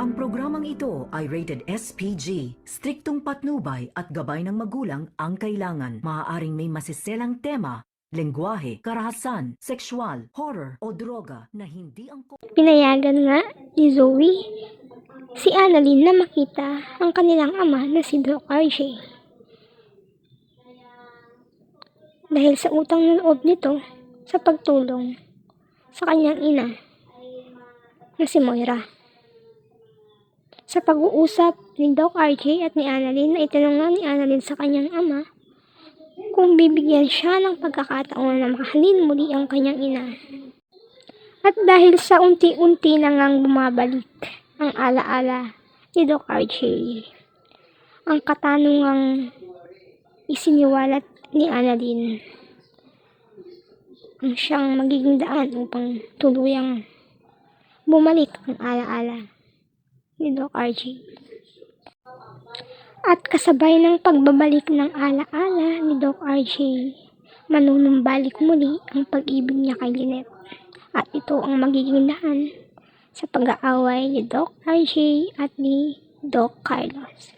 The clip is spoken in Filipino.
Ang programang ito ay rated SPG. Striktong patnubay at gabay ng magulang ang kailangan. Maaaring may masiselang tema, lengguwahe, karahasan, sexual, horror o droga na hindi angkop. Pinayagan nga ni Zoe si Annalyn na makita ang kanilang ama na si Doc RJ. Dahil sa utang ng loob nito sa pagtulong sa kanyang ina na si Moira. Sa pag-uusap ni Doc RJ at ni Annalyn, na itanong nga ni Annalyn sa kanyang ama kung bibigyan siya ng pagkakataon na makahalin muli ang kanyang ina. At dahil sa unti-unti na ngang bumabalik ang alaala ni Doc RJ, ang katanungang isiniwalat ni Annalyn ang siyang magiging daan upang tuluyang bumalik ang alaala ni Doc RJ. At kasabay ng pagbabalik ng alaala ni Doc RJ, manunumbalik muli ang pag-ibig niya kay Lynette. At ito ang magiging daan sa pag-aaway ni Doc RJ at ni Doc Carlos.